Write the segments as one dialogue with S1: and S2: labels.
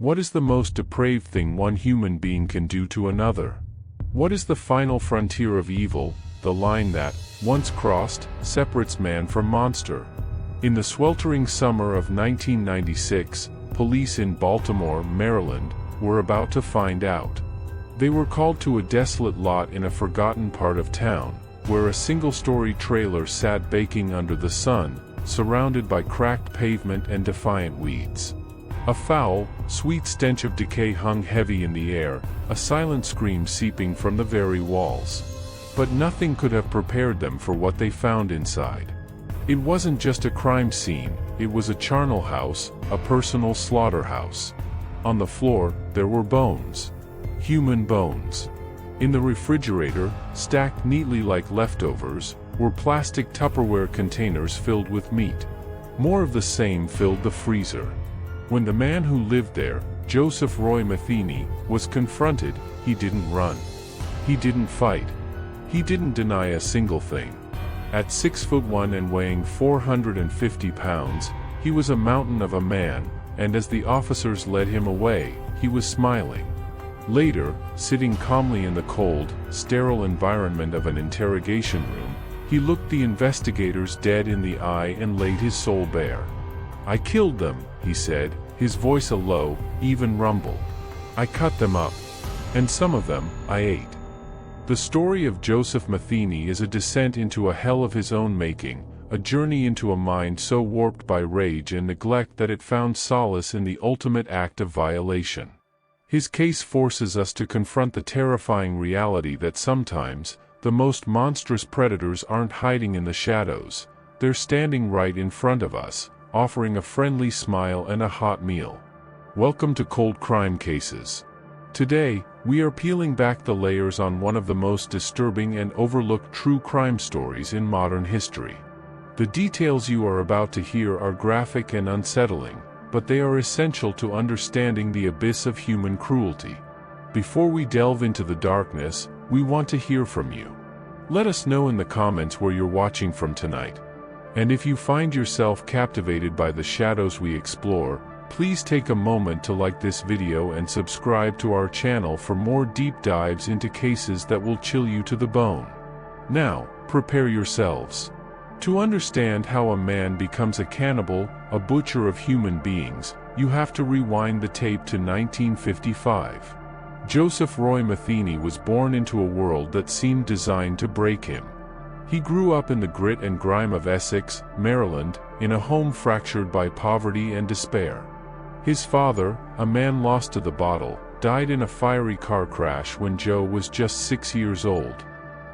S1: What is the most depraved thing one human being can do to another? What is the final frontier of evil, the line that, once crossed, separates man from monster? In the sweltering summer of 1996, police in Baltimore, Maryland, were about to find out. They were called to a desolate lot in a forgotten part of town, where a single-story trailer sat baking under the sun, surrounded by cracked pavement and defiant weeds. A foul, sweet stench of decay hung heavy in the air, a silent scream seeping from the very walls. But nothing could have prepared them for what they found inside. It wasn't just a crime scene, it was a charnel house, a personal slaughterhouse. On the floor, there were bones. Human bones. In the refrigerator, stacked neatly like leftovers, were plastic Tupperware containers filled with meat. More of the same filled the freezer. When the man who lived there, Joseph Roy Metheny, was confronted, he didn't run. He didn't fight. He didn't deny a single thing. At 6'1" and weighing 450 pounds, he was a mountain of a man, and as the officers led him away, he was smiling. Later, sitting calmly in the cold, sterile environment of an interrogation room, he looked the investigators dead in the eye and laid his soul bare. "I killed them," he said, his voice a low, even rumble. "I cut them up. And some of them, I ate." The story of Joseph Metheny is a descent into a hell of his own making, a journey into a mind so warped by rage and neglect that it found solace in the ultimate act of violation. His case forces us to confront the terrifying reality that sometimes, the most monstrous predators aren't hiding in the shadows, they're standing right in front of us, offering a friendly smile and a hot meal. Welcome to Cold Crime Cases. Today, we are peeling back the layers on one of the most disturbing and overlooked true crime stories in modern history. The details you are about to hear are graphic and unsettling, but they are essential to understanding the abyss of human cruelty. Before we delve into the darkness, we want to hear from you. Let us know in the comments where you're watching from tonight. And if you find yourself captivated by the shadows we explore, please take a moment to like this video and subscribe to our channel for more deep dives into cases that will chill you to the bone. Now, prepare yourselves. To understand how a man becomes a cannibal, a butcher of human beings, you have to rewind the tape to 1955. Joseph Roy Metheny was born into a world that seemed designed to break him. He grew up in the grit and grime of Essex, Maryland, in a home fractured by poverty and despair. His father, a man lost to the bottle, died in a fiery car crash when Joe was just 6 years old.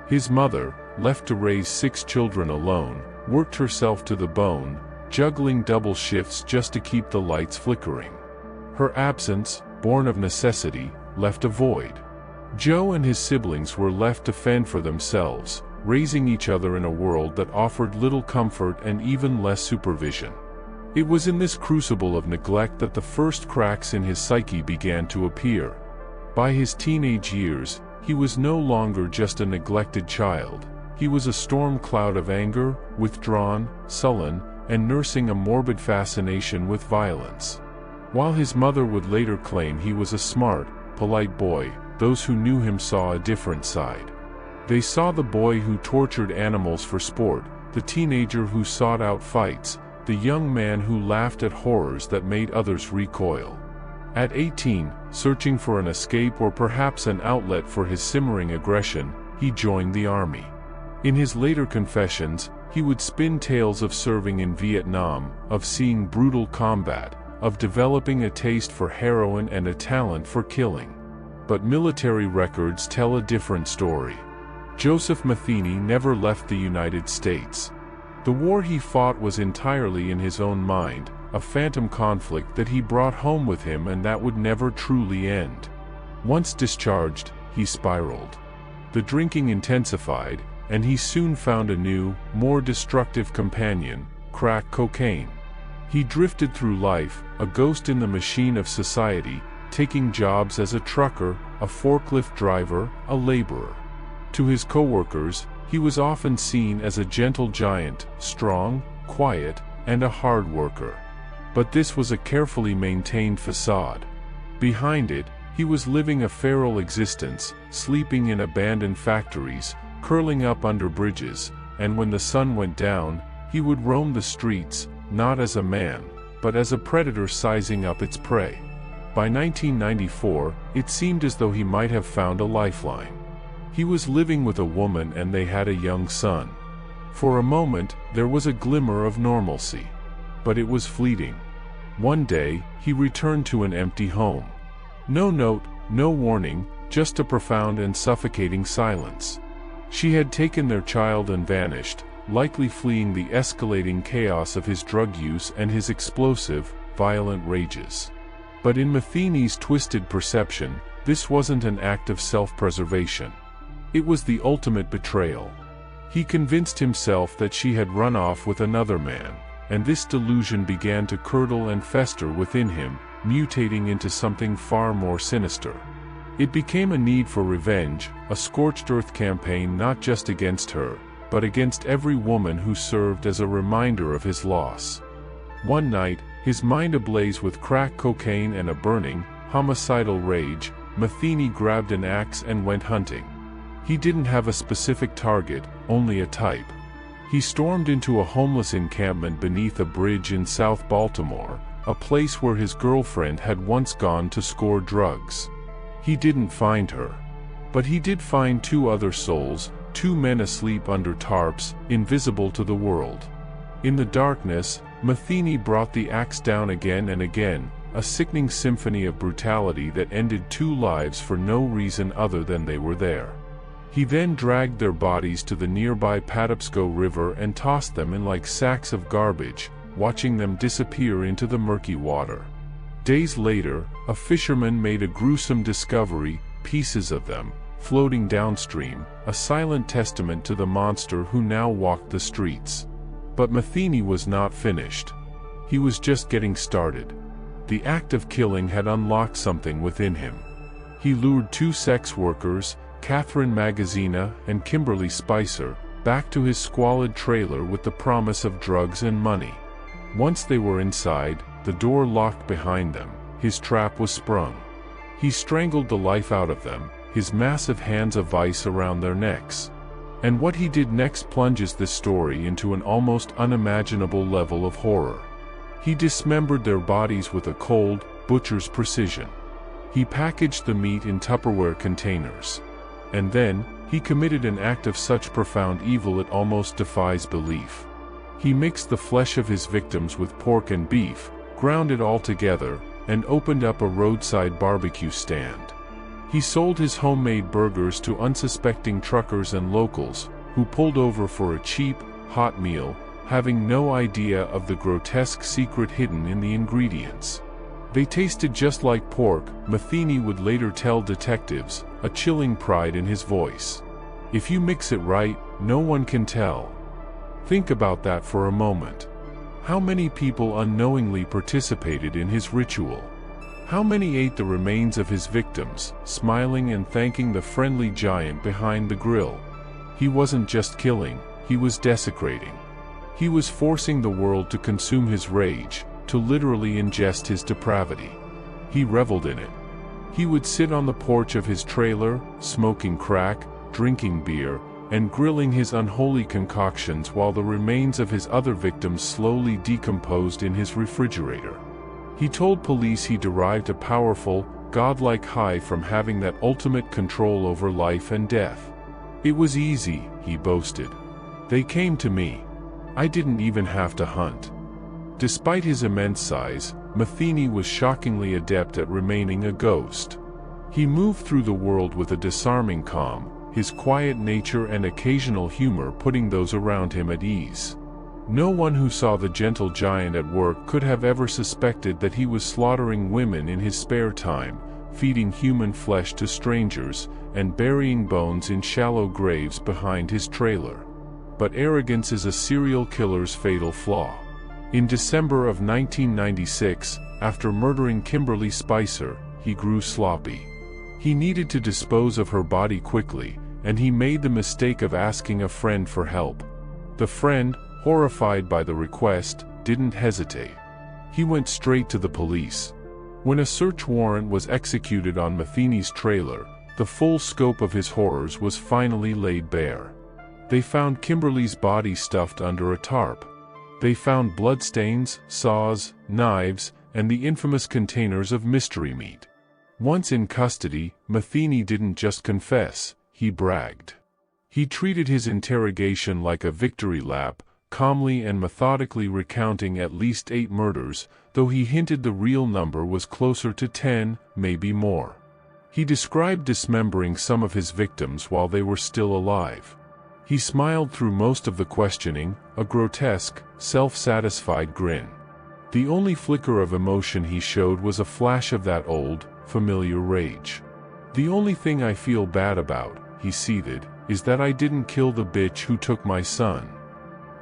S1: His mother, left to raise 6 children alone, worked herself to the bone, juggling double shifts just to keep the lights flickering. Her absence, born of necessity, left a void. Joe and his siblings were left to fend for themselves, raising each other in a world that offered little comfort and even less supervision. It was in this crucible of neglect that the first cracks in his psyche began to appear. By his teenage years, he was no longer just a neglected child. He was a storm cloud of anger, withdrawn, sullen, and nursing a morbid fascination with violence. While his mother would later claim he was a smart, polite boy, those who knew him saw a different side. They saw the boy who tortured animals for sport, the teenager who sought out fights, the young man who laughed at horrors that made others recoil. At 18, searching for an escape or perhaps an outlet for his simmering aggression, he joined the army. In his later confessions, he would spin tales of serving in Vietnam, of seeing brutal combat, of developing a taste for heroin and a talent for killing. But military records tell a different story. Joseph Metheny never left the United States. The war he fought was entirely in his own mind, a phantom conflict that he brought home with him and that would never truly end. Once discharged, he spiraled. The drinking intensified, and he soon found a new, more destructive companion, crack cocaine. He drifted through life, a ghost in the machine of society, taking jobs as a trucker, a forklift driver, a laborer. To his coworkers, he was often seen as a gentle giant, strong, quiet, and a hard worker. But this was a carefully maintained facade. Behind it, he was living a feral existence, sleeping in abandoned factories, curling up under bridges, and when the sun went down, he would roam the streets, not as a man, but as a predator sizing up its prey. By 1994, it seemed as though he might have found a lifeline. He was living with a woman and they had a young son. For a moment, there was a glimmer of normalcy. But it was fleeting. One day, he returned to an empty home. No note, no warning, just a profound and suffocating silence. She had taken their child and vanished, likely fleeing the escalating chaos of his drug use and his explosive, violent rages. But in Metheny's twisted perception, this wasn't an act of self-preservation. It was the ultimate betrayal. He convinced himself that she had run off with another man, and this delusion began to curdle and fester within him, mutating into something far more sinister. It became a need for revenge, a scorched earth campaign not just against her, but against every woman who served as a reminder of his loss. One night, his mind ablaze with crack cocaine and a burning, homicidal rage, Metheny grabbed an axe and went hunting. He didn't have a specific target, only a type. He stormed into a homeless encampment beneath a bridge in South Baltimore, a place where his girlfriend had once gone to score drugs. He didn't find her. But he did find two other souls, two men asleep under tarps, invisible to the world. In the darkness, Metheny brought the axe down again and again, a sickening symphony of brutality that ended two lives for no reason other than they were there. He then dragged their bodies to the nearby Patapsco River and tossed them in like sacks of garbage, watching them disappear into the murky water. Days later, a fisherman made a gruesome discovery, pieces of them, floating downstream, a silent testament to the monster who now walked the streets. But Metheny was not finished. He was just getting started. The act of killing had unlocked something within him. He lured two sex workers, Catherine Magazina and Kimberly Spicer, back to his squalid trailer with the promise of drugs and money. Once they were inside, the door locked behind them, his trap was sprung. He strangled the life out of them, his massive hands of vice around their necks. And what he did next plunges this story into an almost unimaginable level of horror. He dismembered their bodies with a cold, butcher's precision. He packaged the meat in Tupperware containers. And then, he committed an act of such profound evil it almost defies belief. He mixed the flesh of his victims with pork and beef, ground it all together, and opened up a roadside barbecue stand. He sold his homemade burgers to unsuspecting truckers and locals, who pulled over for a cheap, hot meal, having no idea of the grotesque secret hidden in the ingredients. They tasted just like pork, Metheny would later tell detectives, a chilling pride in his voice. If you mix it right, no one can tell. Think about that for a moment. How many people unknowingly participated in his ritual? How many ate the remains of his victims, smiling and thanking the friendly giant behind the grill? He wasn't just killing, he was desecrating. He was forcing the world to consume his rage, to literally ingest his depravity. He reveled in it. He would sit on the porch of his trailer, smoking crack, drinking beer, and grilling his unholy concoctions while the remains of his other victims slowly decomposed in his refrigerator. He told police he derived a powerful, godlike high from having that ultimate control over life and death. It was easy, he boasted. They came to me. I didn't even have to hunt. Despite his immense size, Metheny was shockingly adept at remaining a ghost. He moved through the world with a disarming calm, his quiet nature and occasional humor putting those around him at ease. No one who saw the gentle giant at work could have ever suspected that he was slaughtering women in his spare time, feeding human flesh to strangers, and burying bones in shallow graves behind his trailer. But arrogance is a serial killer's fatal flaw. In December of 1996, after murdering Kimberly Spicer, he grew sloppy. He needed to dispose of her body quickly, and he made the mistake of asking a friend for help. The friend, horrified by the request, didn't hesitate. He went straight to the police. When a search warrant was executed on Metheny's trailer, the full scope of his horrors was finally laid bare. They found Kimberly's body stuffed under a tarp. They found bloodstains, saws, knives, and the infamous containers of mystery meat. Once in custody, Metheny didn't just confess, he bragged. He treated his interrogation like a victory lap, calmly and methodically recounting at least 8 murders, though he hinted the real number was closer to 10, maybe more. He described dismembering some of his victims while they were still alive. He smiled through most of the questioning, a grotesque, self-satisfied grin. The only flicker of emotion he showed was a flash of that old, familiar rage. "The only thing I feel bad about," he seethed, "is that I didn't kill the bitch who took my son."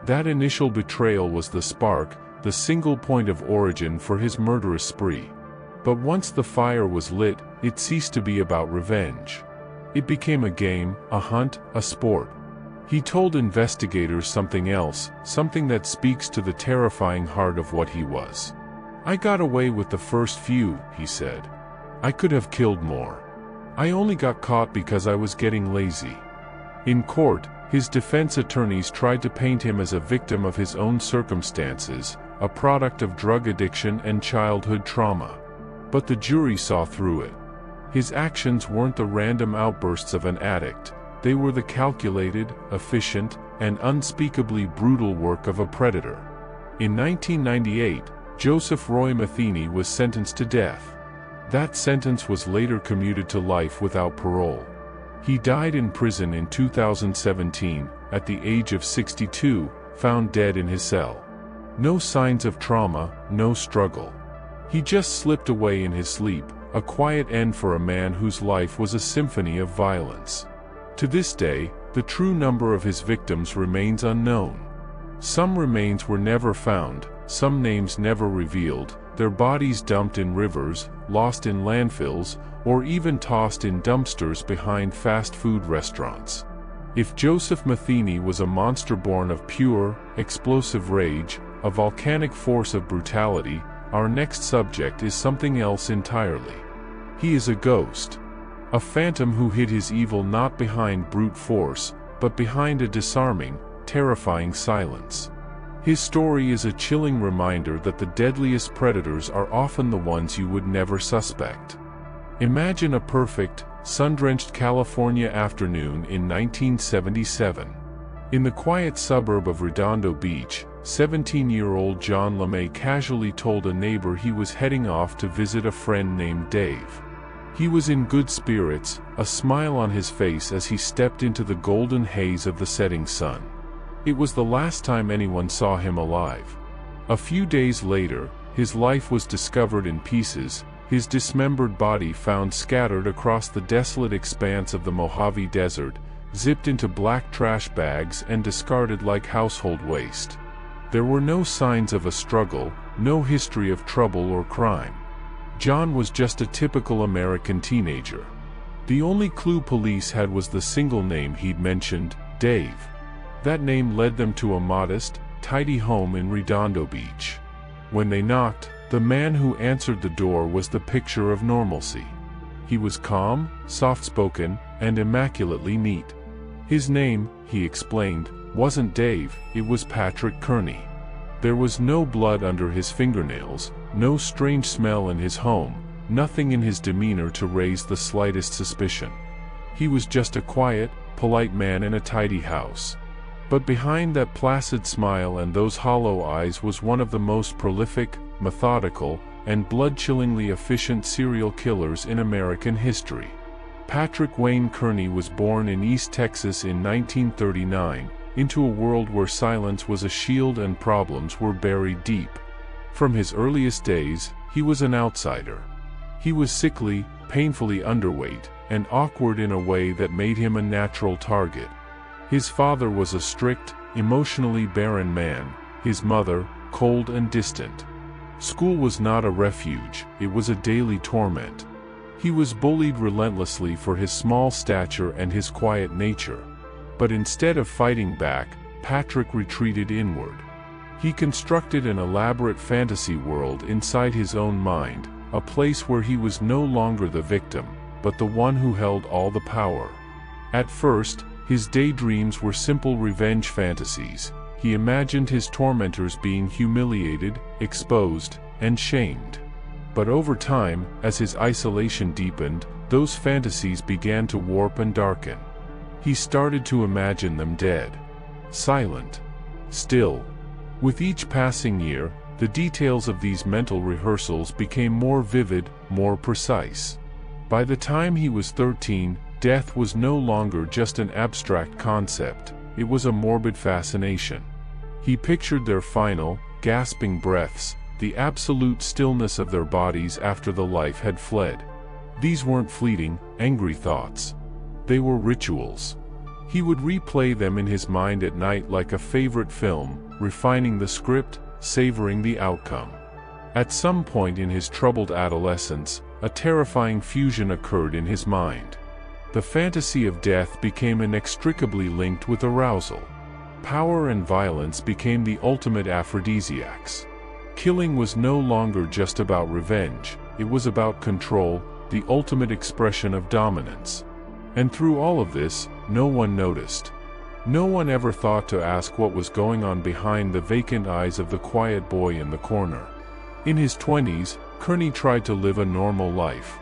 S1: That initial betrayal was the spark, the single point of origin for his murderous spree. But once the fire was lit, it ceased to be about revenge. It became a game, a hunt, a sport. He told investigators something else, something that speaks to the terrifying heart of what he was. "I got away with the first few," he said. "I could have killed more. I only got caught because I was getting lazy." In court, his defense attorneys tried to paint him as a victim of his own circumstances, a product of drug addiction and childhood trauma. But the jury saw through it. His actions weren't the random outbursts of an addict, they were the calculated, efficient, and unspeakably brutal work of a predator. In 1998, Joseph Roy Metheny was sentenced to death. That sentence was later commuted to life without parole. He died in prison in 2017, at the age of 62, found dead in his cell. No signs of trauma, no struggle. He just slipped away in his sleep, a quiet end for a man whose life was a symphony of violence. To this day, the true number of his victims remains unknown. Some remains were never found, some names never revealed, their bodies dumped in rivers, lost in landfills, or even tossed in dumpsters behind fast food restaurants. If Joseph Metheny was a monster born of pure, explosive rage, a volcanic force of brutality, our next subject is something else entirely. He is a ghost. A phantom who hid his evil not behind brute force, but behind a disarming, terrifying silence. His story is a chilling reminder that the deadliest predators are often the ones you would never suspect. Imagine a perfect, sun-drenched California afternoon in 1977. In the quiet suburb of Redondo Beach, 17-year-old John LeMay casually told a neighbor he was heading off to visit a friend named Dave. He was in good spirits, a smile on his face as he stepped into the golden haze of the setting sun. It was the last time anyone saw him alive. A few days later, his life was discovered in pieces, his dismembered body found scattered across the desolate expanse of the Mojave Desert, zipped into black trash bags and discarded like household waste. There were no signs of a struggle, no history of trouble or crime. John was just a typical American teenager. The only clue police had was the single name he'd mentioned, Dave. That name led them to a modest, tidy home in Redondo Beach. When they knocked, the man who answered the door was the picture of normalcy. He was calm, soft-spoken, and immaculately neat. His name, he explained, wasn't Dave, it was Patrick Kearney. There was no blood under his fingernails, no strange smell in his home, nothing in his demeanor to raise the slightest suspicion. He was just a quiet, polite man in a tidy house. But behind that placid smile and those hollow eyes was one of the most prolific, methodical, and blood-chillingly efficient serial killers in American history. Patrick Wayne Kearney was born in East Texas in 1939, into a world where silence was a shield and problems were buried deep. From his earliest days, he was an outsider. He was sickly, painfully underweight, and awkward in a way that made him a natural target. His father was a strict, emotionally barren man, his mother, cold and distant. School was not a refuge, it was a daily torment. He was bullied relentlessly for his small stature and his quiet nature. But instead of fighting back, Patrick retreated inward. He constructed an elaborate fantasy world inside his own mind, a place where he was no longer the victim, but the one who held all the power. At first, his daydreams were simple revenge fantasies. He imagined his tormentors being humiliated, exposed, and shamed. But over time, as his isolation deepened, those fantasies began to warp and darken. He started to imagine them dead. Silent. Still. With each passing year, the details of these mental rehearsals became more vivid, more precise. By the time he was 13, death was no longer just an abstract concept, it was a morbid fascination. He pictured their final, gasping breaths, the absolute stillness of their bodies after the life had fled. These weren't fleeting, angry thoughts. They were rituals. He would replay them in his mind at night like a favorite film, refining the script, savoring the outcome. At some point in his troubled adolescence, a terrifying fusion occurred in his mind. The fantasy of death became inextricably linked with arousal. Power and violence became the ultimate aphrodisiacs. Killing was no longer just about revenge, it was about control, the ultimate expression of dominance. And through all of this, no one noticed. No one ever thought to ask what was going on behind the vacant eyes of the quiet boy in the corner. In his 20s, Kearney tried to live a normal life.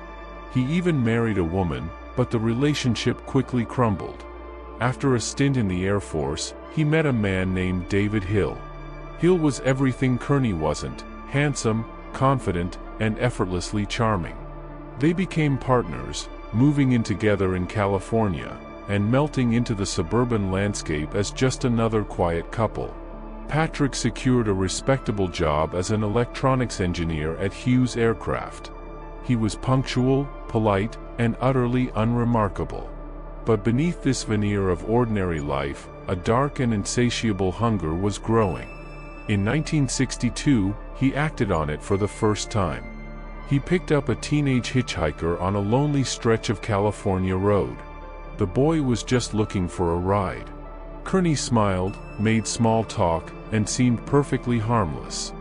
S1: He even married a woman, but the relationship quickly crumbled. After a stint in the Air Force, he met a man named David Hill. Hill was everything Kearney wasn't: handsome, confident, and effortlessly charming. They became partners, moving in together in California, and melting into the suburban landscape as just another quiet couple. Patrick secured a respectable job as an electronics engineer at Hughes Aircraft. He was punctual, polite, and utterly unremarkable. But beneath this veneer of ordinary life, a dark and insatiable hunger was growing. In 1962, he acted on it for the first time. He picked up a teenage hitchhiker on a lonely stretch of California road. The boy was just looking for a ride. Kearney smiled, made small talk, and seemed perfectly harmless.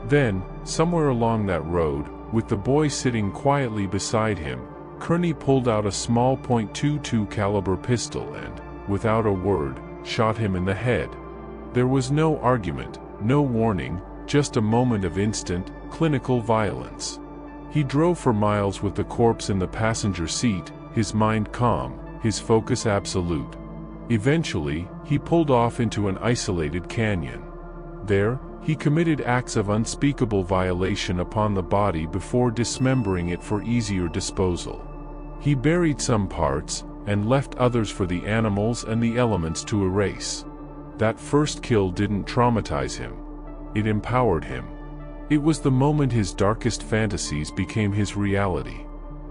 S1: Then, somewhere along that road, with the boy sitting quietly beside him, Kearney pulled out a small .22 caliber pistol and, without a word, shot him in the head. There was no argument, no warning, just a moment of instant, clinical violence. He drove for miles with the corpse in the passenger seat, his mind calm, his focus absolute. Eventually, he pulled off into an isolated canyon. There, he committed acts of unspeakable violation upon the body before dismembering it for easier disposal. He buried some parts, and left others for the animals and the elements to erase. That first kill didn't traumatize him. It empowered him. It was the moment his darkest fantasies became his reality.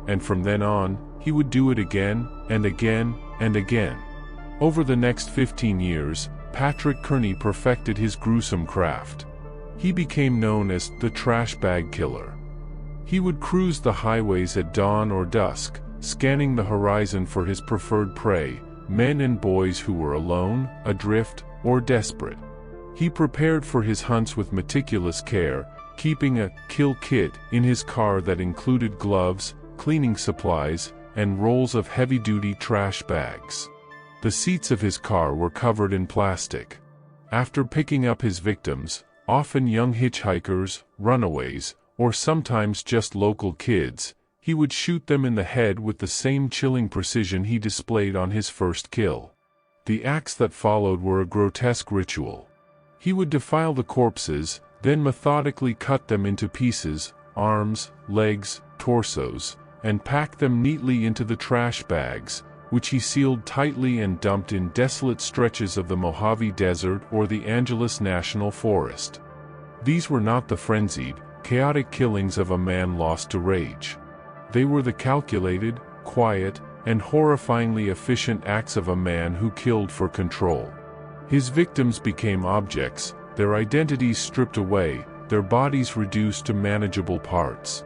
S1: And from then on, he would do it again, and again, and again. Over the next 15 years, Patrick Kearney perfected his gruesome craft. He became known as the trash bag killer. He would cruise the highways at dawn or dusk, scanning the horizon for his preferred prey, men and boys who were alone, adrift, or desperate. He prepared for his hunts with meticulous care, keeping a kill kit in his car that included gloves, cleaning supplies, and rolls of heavy-duty trash bags. The seats of his car were covered in plastic. After picking up his victims, often young hitchhikers, runaways, or sometimes just local kids, he would shoot them in the head with the same chilling precision he displayed on his first kill. The acts that followed were a grotesque ritual. He would defile the corpses, then methodically cut them into pieces, arms, legs, torsos, and pack them neatly into the trash bags, which he sealed tightly and dumped in desolate stretches of the Mojave Desert or the Angeles National Forest. These were not the frenzied, chaotic killings of a man lost to rage. They were the calculated, quiet, and horrifyingly efficient acts of a man who killed for control. His victims became objects, their identities stripped away, their bodies reduced to manageable parts.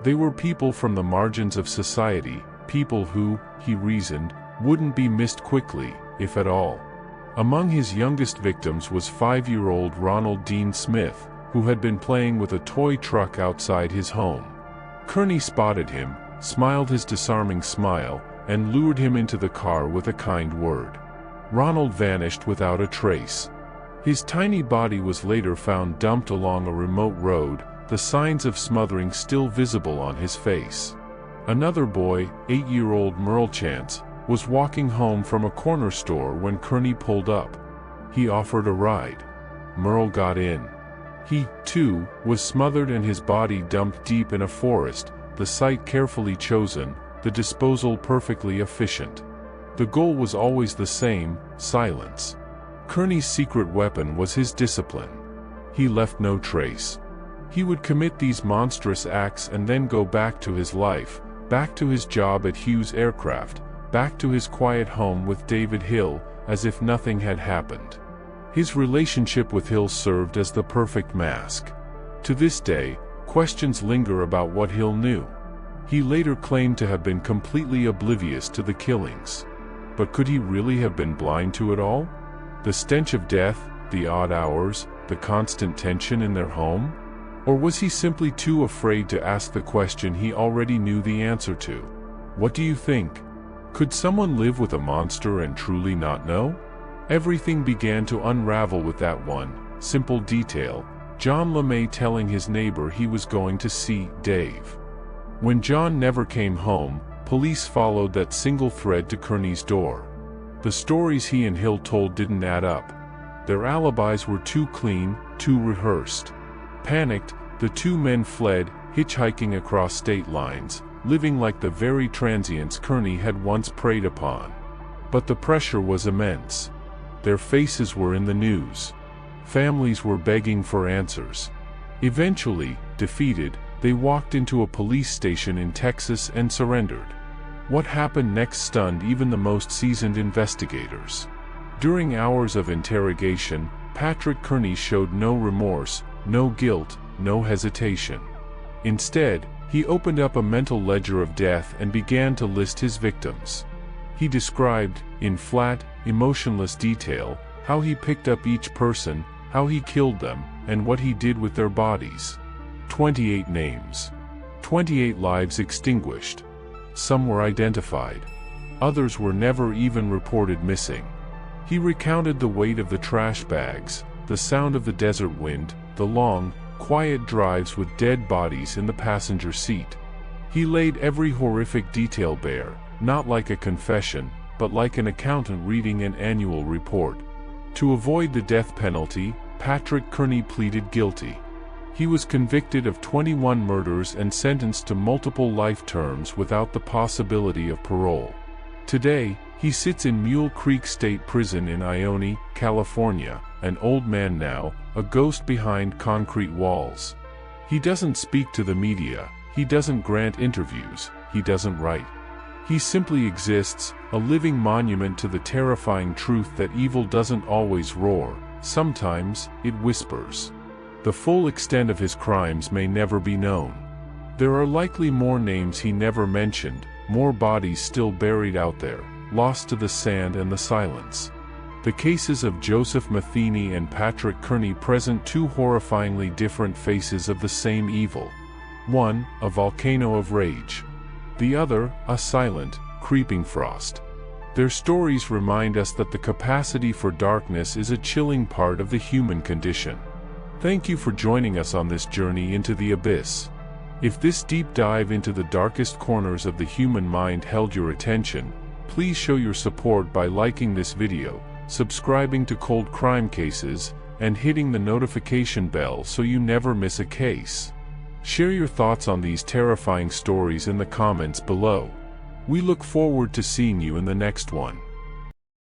S1: They were people from the margins of society, people who, he reasoned, wouldn't be missed quickly, if at all. Among his youngest victims was 5-year-old Ronald Dean Smith, who had been playing with a toy truck outside his home. Kearney spotted him, smiled his disarming smile, and lured him into the car with a kind word. Ronald vanished without a trace. His tiny body was later found dumped along a remote road, the signs of smothering still visible on his face. Another boy, 8-year-old Merle Chance, was walking home from a corner store when Kearney pulled up. He offered a ride. Merle got in. He, too, was smothered and his body dumped deep in a forest, the site carefully chosen, the disposal perfectly efficient. The goal was always the same: silence. Kearney's secret weapon was his discipline. He left no trace. He would commit these monstrous acts and then go back to his life, back to his job at Hughes Aircraft, back to his quiet home with David Hill, as if nothing had happened. His relationship with Hill served as the perfect mask. To this day, questions linger about what Hill knew. He later claimed to have been completely oblivious to the killings. But could he really have been blind to it all? The stench of death, the odd hours, the constant tension in their home? Or was he simply too afraid to ask the question he already knew the answer to? What do you think? Could someone live with a monster and truly not know? Everything began to unravel with that one simple detail: John LeMay telling his neighbor he was going to see Dave. When John never came home, police followed that single thread to Kearney's door. The stories he and Hill told didn't add up. Their alibis were too clean, too rehearsed. Panicked, the two men fled, hitchhiking across state lines, living like the very transients Kearney had once preyed upon. But the pressure was immense. Their faces were in the news. Families were begging for answers. Eventually, defeated, they walked into a police station in Texas and surrendered. What happened next stunned even the most seasoned investigators. During hours of interrogation, Patrick Kearney showed no remorse, no guilt, no hesitation. Instead, he opened up a mental ledger of death and began to list his victims. He described, in flat, emotionless detail, how he picked up each person, how he killed them, and what he did with their bodies. 28 names. 28 lives extinguished. Some were identified. Others were never even reported missing. He recounted the weight of the trash bags, the sound of the desert wind, the long, quiet drives with dead bodies in the passenger seat. He laid every horrific detail bare, not like a confession, but like an accountant reading an annual report. To avoid the death penalty, Patrick Kearney pleaded guilty. He was convicted of 21 murders and sentenced to multiple life terms without the possibility of parole. Today, he sits in Mule Creek State Prison in Ione, California, an old man now, a ghost behind concrete walls. He doesn't speak to the media, he doesn't grant interviews, he doesn't write. He simply exists, a living monument to the terrifying truth that evil doesn't always roar, sometimes it whispers. The full extent of his crimes may never be known. There are likely more names he never mentioned, more bodies still buried out there, lost to the sand and the silence. The cases of Joseph Metheny and Patrick Kearney present two horrifyingly different faces of the same evil. One, a volcano of rage. The other, a silent, creeping frost. Their stories remind us that the capacity for darkness is a chilling part of the human condition. Thank you for joining us on this journey into the abyss. If this deep dive into the darkest corners of the human mind held your attention, please show your support by liking this video, subscribing to Cold Crime Cases, and hitting the notification bell so you never miss a case. Share your thoughts on these terrifying stories in the comments below. We look forward to seeing you in the next one.